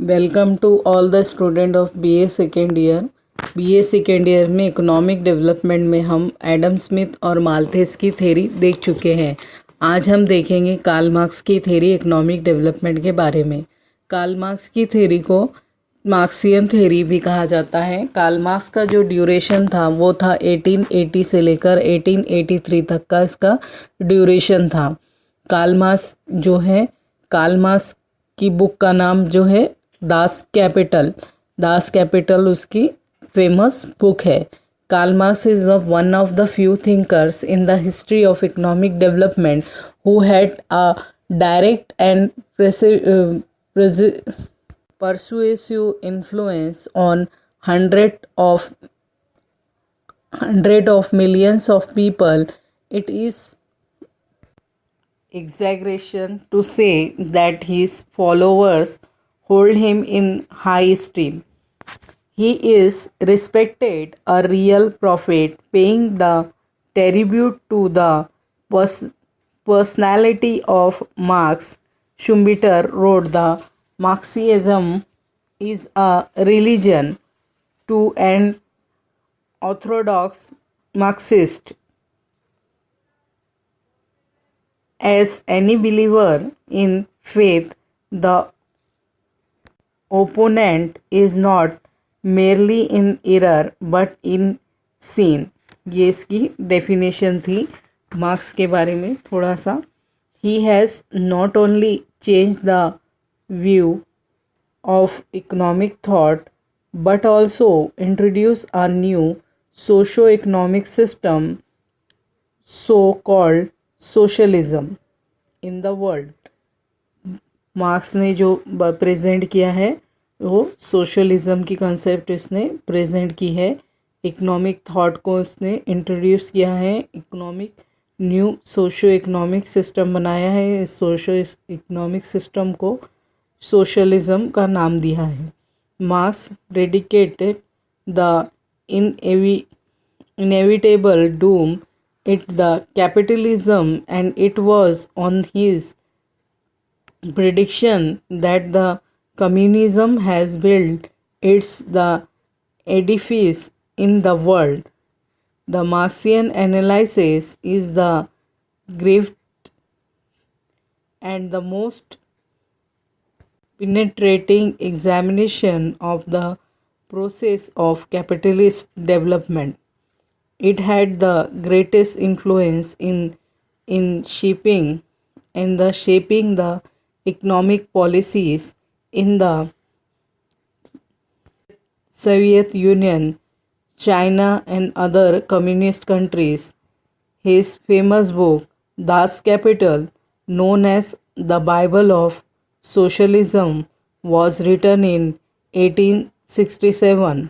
Welcome to all the student of BA second year. BA second year में economic development में हम Adam Smith और माल्थेस की theory देख चुके हैं। आज हम देखेंगे कार्ल मार्क्स की थ्योरी इकोनॉमिक डेवलपमेंट के बारे में। कार्ल मार्क्स की थ्योरी को मार्क्सियन थ्योरी भी कहा जाता है। कार्ल मार्क्स का जो ड्यूरेशन था वो था 1880 से लेकर 1883 तक का इसका ड्यूरेशन था। कार्ल मार्क्स की बुक का नाम जो है दास कैपिटल उसकी फेमस बुक है। Karl Marx is one of the few thinkers in the history of economic development who had a direct and persuasive influence on hundred of millions of people. It is exaggeration to say that his followers hold him in high esteem. He is respected, a real prophet, paying the tribute to the personality of Marx. Schumpeter wrote, "The Marxism is a religion to an orthodox Marxist, as any believer in faith. The opponent is not merely in error but in sin." ये इसकी definition थी marks के बारे में थोड़ा सा। He has not only changed the view of economic thought but also introduced a new socio-economic system, so called socialism, in the world. Marks ने जो प्रेजेंट किया है वो सोशलिज्म की कंसेप्ट इसने प्रेजेंट की है। इकोनॉमिक थॉट को उसने इंट्रोड्यूस किया है। Economic new socio economic system बनाया है। इस सोशो इकोनॉमिक सिस्टम को सोशलिज्म का नाम दिया है। Marks predicated the inevitable doom it the capitalism, and it was on his prediction that the communism has built its the edifice in the world. The Marxian analysis is the greatest and the most penetrating examination of the process of capitalist development. It had the greatest influence in shaping the economic policies in the Soviet Union, China, and other communist countries. His famous book, Das Kapital, known as the Bible of Socialism, was written in 1867.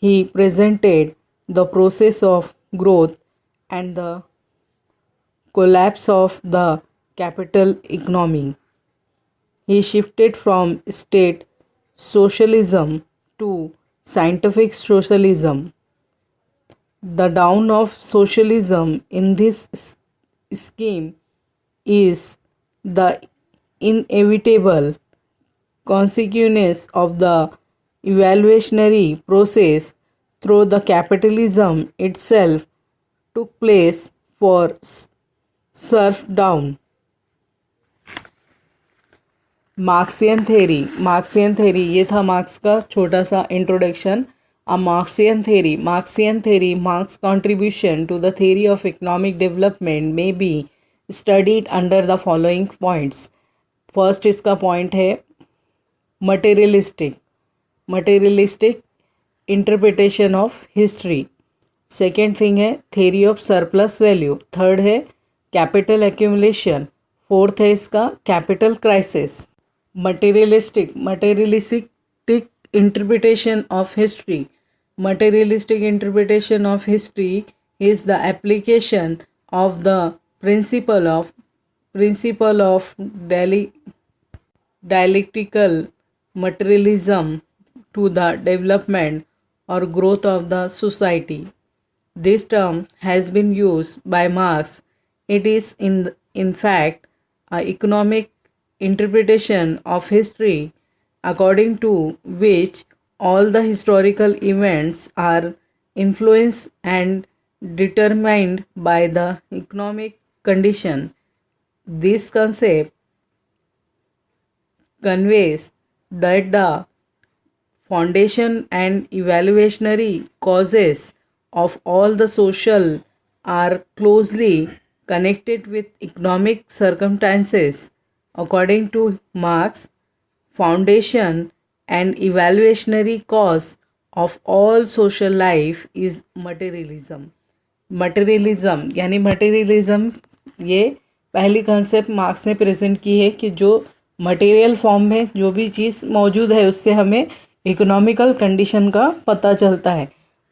He presented the process of growth and the collapse of the capital economy. He shifted from state socialism to scientific socialism. The down of socialism in this scheme is the inevitable consequence of the evolutionary process through the capitalism itself took place for serf-down. Marxian theory ये था marks का छोटा सा introduction. A Marxian theory, Marx's contribution to the theory of economic development may be studied under the following points. First इसका point है materialistic interpretation of history. Second thing है theory of surplus value. Third है capital accumulation. Fourth है इसका capital crisis. Materialistic interpretation of history. Materialistic interpretation of history is the application of the principle of dialectical materialism to the development or growth of the society. This term has been used by Marx. It is in fact an economic interpretation of history according to which all the historical events are influenced and determined by the economic condition. This concept conveys that the foundation and evaluationary causes of all the social are closely connected with economic circumstances. According to Marx, foundation and evaluationary cause of all social life is materialism. Materialism यानी materialism ये पहली concept marks ने present की है कि जो material form में जो भी चीज़ मौजूद है उससे हमें इकोनॉमिकल कंडीशन का पता चलता है।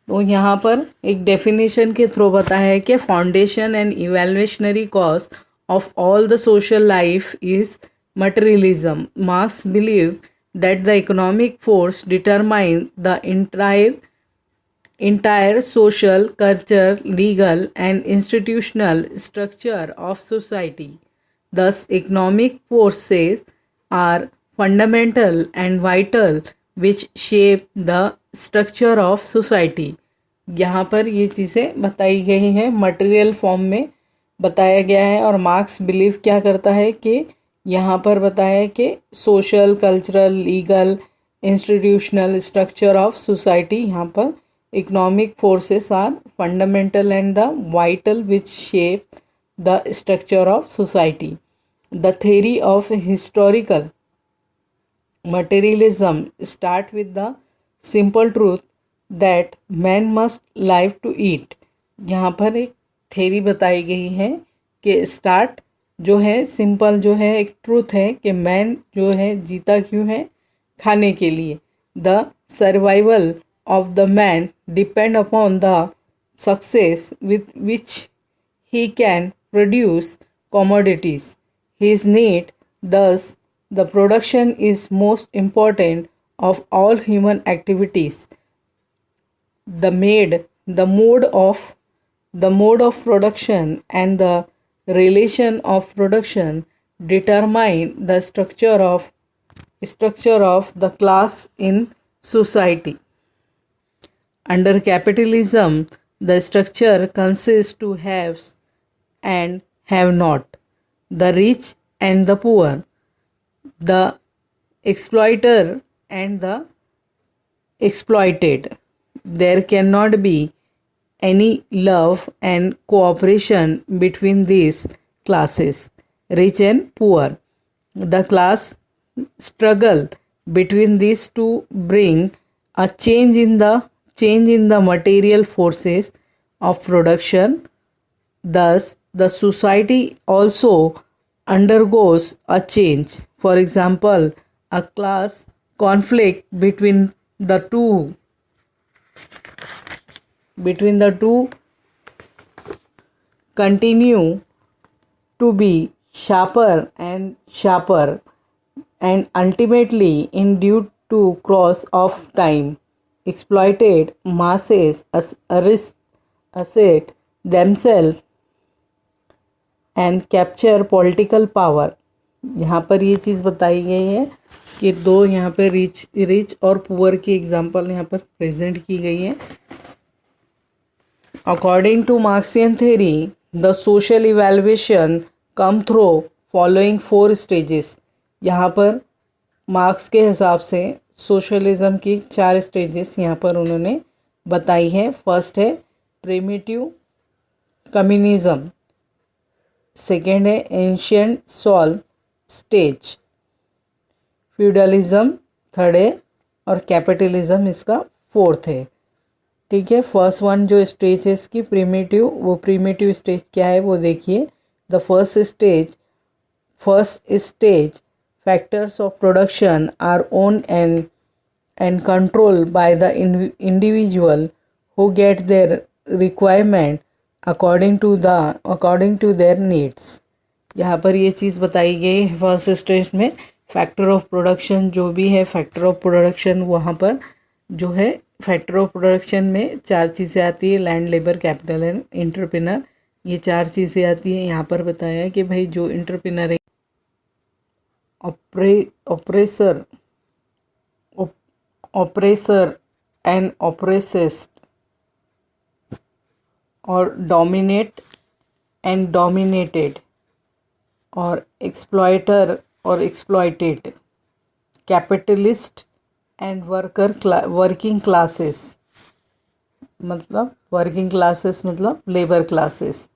तो यहाँ पर एक डेफिनेशन के थ्रू बताया है कि foundation and evolutionary cause of all the social life is materialism. Marx believed that the economic force determined the entire social, cultural, legal, and institutional structure of society. Thus, economic forces are fundamental and vital, which shape the structure of society. यहाँ पर ये चीज़ें बताई गई हैं material form में बताया गया है और मार्क्स बिलीव क्या करता है कि यहाँ पर बताया है कि social, cultural, legal, institutional structure of society, यहाँ पर economic forces are fundamental and the vital which shape the structure of society. The theory of historical materialism start with the simple truth that man must live to eat. यहाँ पर एक theory बताई गई है कि start जो है simple जो है एक ट्रूथ है कि मैन जो है जीता क्यों है, खाने के लिए. The survival of the man depend upon the success with which he can produce commodities. His need, thus, the production is most important of all human activities. The mode of production and the relation of production determine the structure of the class in society. Under capitalism, the structure consists to haves and have not, the rich and the poor, the exploiter and the exploited. There cannot be any love and cooperation between these classes, rich and poor. The class struggle between these two bring a change in the material forces of production. Thus, the society also undergoes a change. For example, a class conflict between the two continue to be sharper and sharper, and ultimately, in due to course of time, exploited masses assert themselves and capture political power. यहाँ पर ये चीज़ बताई गई है कि दो यहाँ पर रिच और पुअर की एग्जांपल यहाँ पर प्रेजेंट की गई है. According to Marxian theory, the social evaluation come through following 4 stages. यहाँ पर मार्क्स के हिसाब से सोशलिज्म की 4 स्टेजेस यहाँ पर उन्होंने बताई है. फर्स्ट है प्रिमिटिव कम्युनिज्म, सेकेंड है ancient solve stage, feudalism third है और कैपिटलिज्म इसका फोर्थ है. ठीक है, फर्स्ट वन जो स्टेज है इसकी प्रिमिटिव, वो प्रिमिटिव स्टेज क्या है वो देखिए. The first stage factors of production are own and control by the individual who get their requirement according to their needs. यहाँ पर ये चीज़ बताई गई है फर्स्ट स्टेज में. फैक्टर ऑफ प्रोडक्शन जो भी है, फैक्टर ऑफ प्रोडक्शन वहाँ पर जो है फैक्टर ऑफ प्रोडक्शन में 4 चीज़ें आती है, land, labour, capital and entrepreneur. ये 4 चीज़ें आती हैं. यहाँ पर बताया है कि भाई जो एंटरप्रेन्योर है, oppressor oppressor and oppressed, or dominate and dominated, or exploiter or exploited, capitalist and working classes, मतलब वर्किंग क्लासेस मतलब labour classes.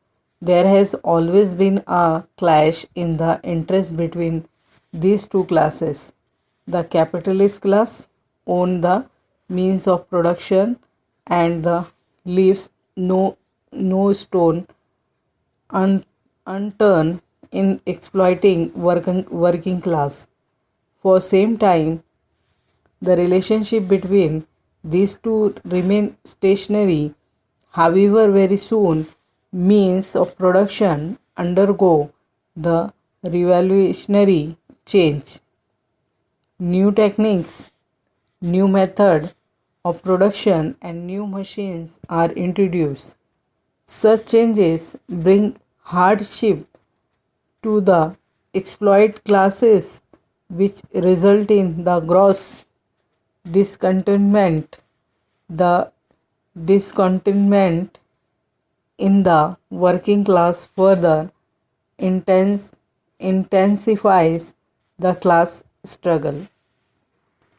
There has always been a clash in the interest between these two classes. The capitalist class own the means of production and the leaves no stone unturned in exploiting working class. For same time, the relationship between these two remain stationary. However, very soon means of production undergo the revolutionary change. New techniques, new method of production and new machines are introduced. Such changes bring hardship to the exploited classes, which result in the gross discontentment. The discontentment in the working class further intensifies the class struggle.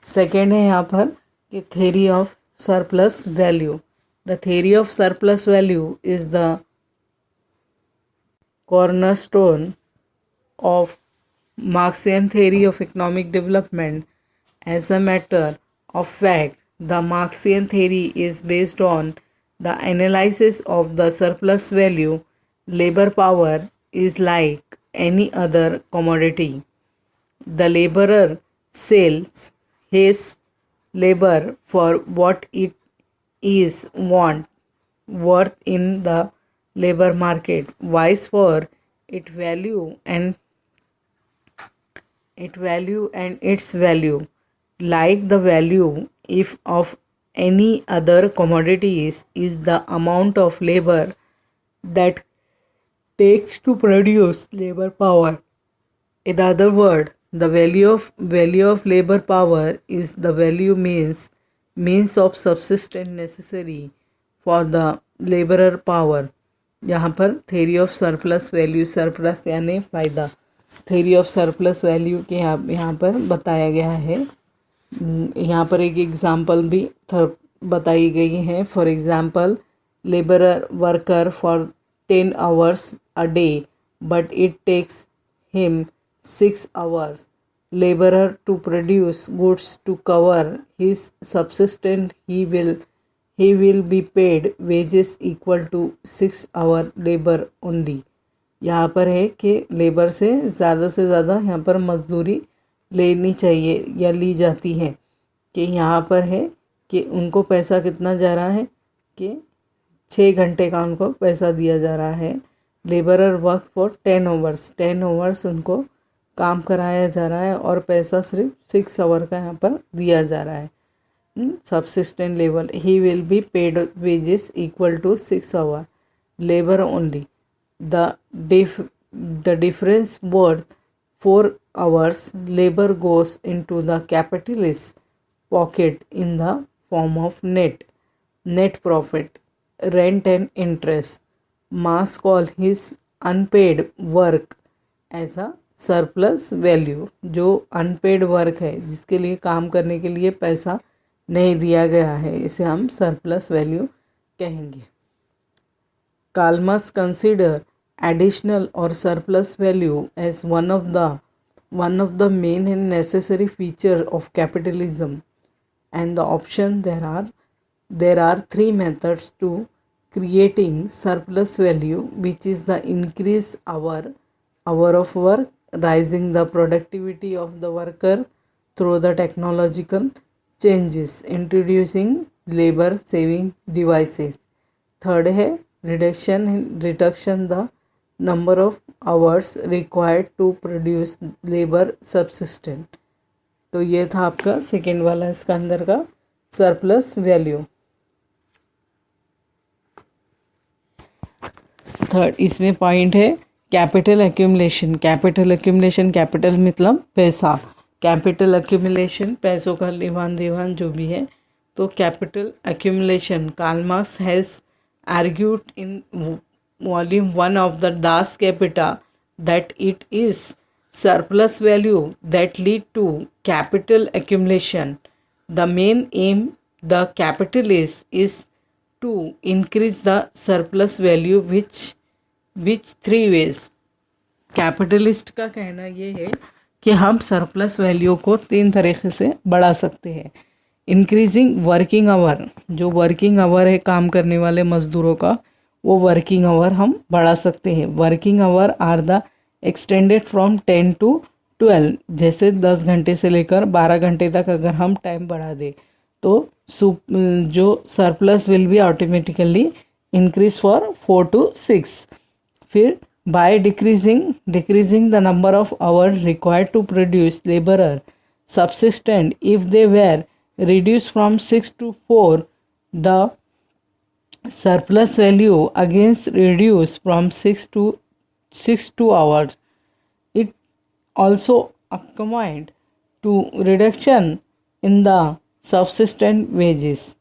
Second है यहाँ पर कि theory of surplus value. The theory of surplus value is the cornerstone of Marxian theory of economic development. As a matter of fact, the Marxian theory is based on the analysis of the surplus value. Labor power is like any other commodity. The laborer sells his labor for what it is worth in the labor market, vice for its value and its value, like the value if of any other commodities, is the amount of labor that takes to produce labor power. In other words, the value of labor power is the value means of subsistence necessary for the laborer power. यहाँ पर theory of surplus value, surplus यानी फ़ायदा, theory of surplus value के यहाँ पर बताया गया है. यहाँ पर एक एग्जाम्पल भी बताई गई है. For example, labourer worker for 10 hours a day, but it takes him 6 hours. Laborer to produce goods to cover his subsistence, he will be paid wages equal to 6 hour labor only. यहाँ पर है कि labour से ज़्यादा यहाँ पर मजदूरी लेनी चाहिए या ली जाती है. कि यहाँ पर है कि उनको पैसा कितना जा रहा है कि 6 घंटे का उनको पैसा दिया जा रहा है. लेबरर वर्क फॉर 10 hours उनको काम कराया जा रहा है और पैसा सिर्फ 6 hour का यहाँ पर दिया जा रहा है. Subsistence level, he will be paid wages equal to 6 hour labor only. The difference worth 4 hours labor goes into the capitalist pocket in the form of net profit, rent and interest. Marx call his unpaid work as a surplus value. जो unpaid work है, जिसके लिए काम करने के लिए पैसा नहीं दिया गया है, इसे हम सरप्लस वैल्यू कहेंगे. कार्ल मार्क्स कंसिडर एडिशनल और surplus value as one of the main and necessary feature of capitalism. And the option, there are 3 methods to creating surplus value, which is the increase hour of work, rising the productivity of the worker through the technological changes, introducing labor saving devices. Third है reduction the number of hours required to produce labor subsistence. तो ये था आपका second वाला इसका अंदर का surplus value. Third इसमें पॉइंट है कैपिटल एक्यूमुलेशन. कैपिटल मतलब पैसा. कैपिटल अक्यूमुलेशन, पैसों का लेवान देवान जो भी है, तो capital accumulation Karl Marx has argued in volume 1 of the Das Kapital that it is surplus value that lead to capital accumulation. The main aim the capitalist is to increase the surplus value which three ways. Capitalist का कहना ये है कि हम surplus value को 3 तरीके से बढ़ा सकते हैं. इंक्रीजिंग वर्किंग आवर, जो वर्किंग आवर है काम करने वाले मजदूरों का, वो वर्किंग आवर हम बढ़ा सकते हैं. Working hour are the extended from 10 to 12. जैसे 10 घंटे से लेकर 12 घंटे तक अगर हम टाइम बढ़ा दें तो जो surplus will be automatically increase for 4 to 6. फिर by decreasing the number of hour required to produce labourer subsistent if they were reduced from 6 to 4, the surplus value against reduced from 6 to hours. It also accompanied to reduction in the subsistent wages.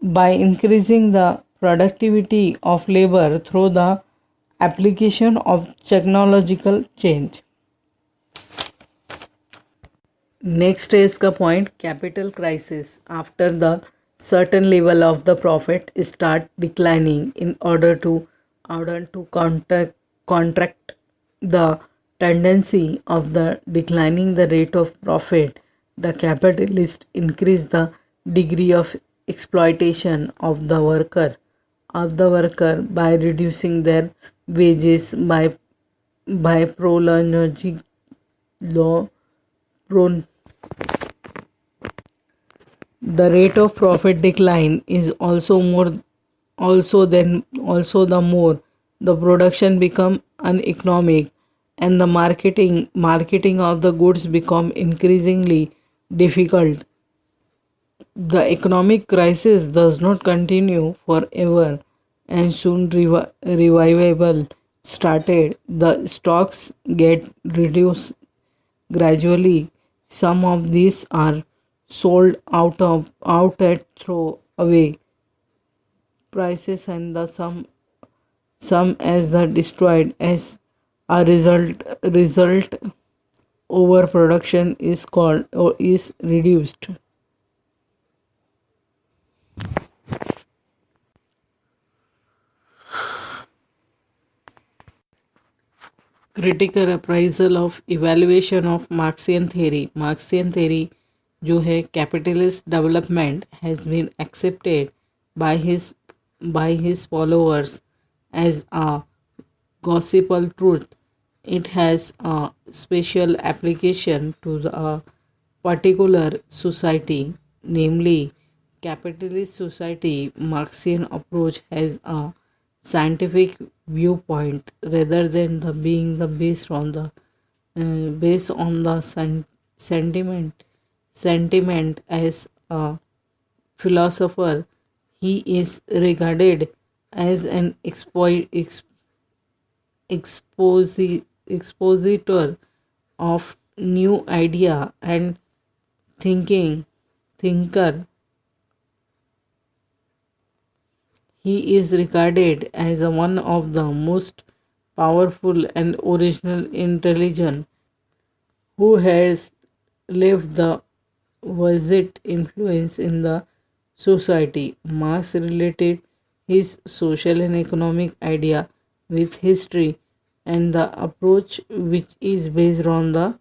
By increasing the productivity of labor through the application of technological change. Next is the point, capital crisis. After the certain level of the profit start declining, in order to contract the tendency of the declining the rate of profit, the capitalist increase the degree of exploitation of the worker by reducing their wages by prolonging the rate of profit decline is also the more the production become uneconomic and the marketing of the goods become increasingly difficult. The economic crisis does not continue forever and soon revival started. The stocks get reduced gradually. Some of these are sold out at throwaway prices and the some as the destroyed. As a result overproduction is called or is reduced. Critical appraisal of evaluation of Marxian theory जो है capitalist development has been accepted by his followers as a gospel truth. It has a special application to a particular society, namely capitalist society. Marxian approach has a scientific viewpoint rather than being based on the sentiment. As a philosopher, he is regarded as an expositor of new idea and thinker. He is regarded as one of the most powerful and original intelligent who has left the vast influence in the society. Marx related his social and economic idea with history and the approach which is based on the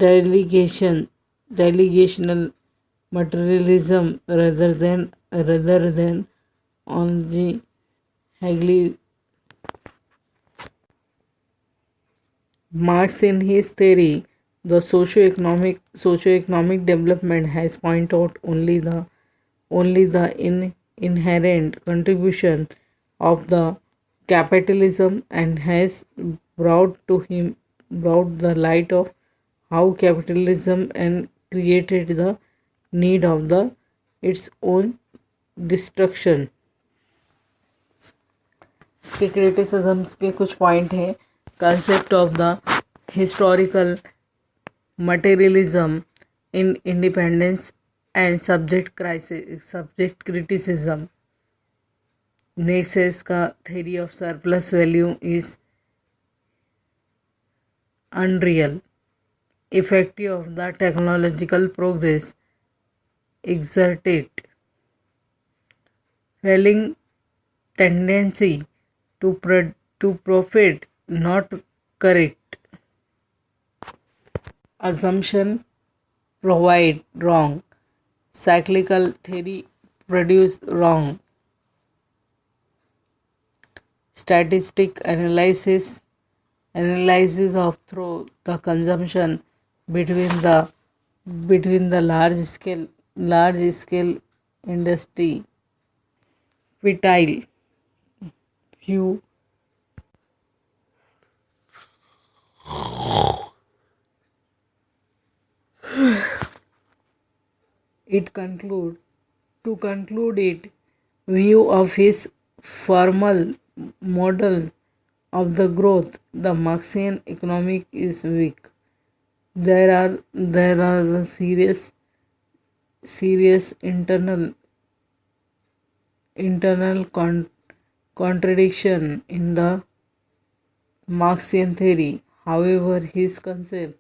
delegational materialism rather than on the Hegel. Marx in his theory the socio-economic development has pointed out only the inherent contribution of the capitalism and has brought the light of how capitalism and created the need of its own destruction. इसके criticisms के कुछ point हैं. Concept of the historical materialism in independence and subject criticism. Ney's का theory of surplus value is unreal. Effective of the technological progress exerted. Failing tendency to profit not correct. Assumption provide wrong. Cyclical theory produce wrong. Statistic analysis of through the consumption between the large scale industry fertile view. It conclude To conclude it, view of his formal model of the growth, the Marxian economic is weak. There are the serious internal contradiction in the Marxian theory. However, his concept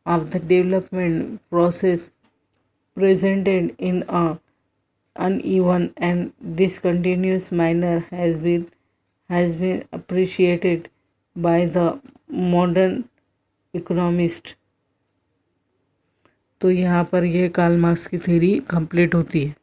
of the development process presented in a uneven and discontinuous manner has been appreciated by the modern economist. तो यहाँ पर यह Karl Marx की theory complete होती है.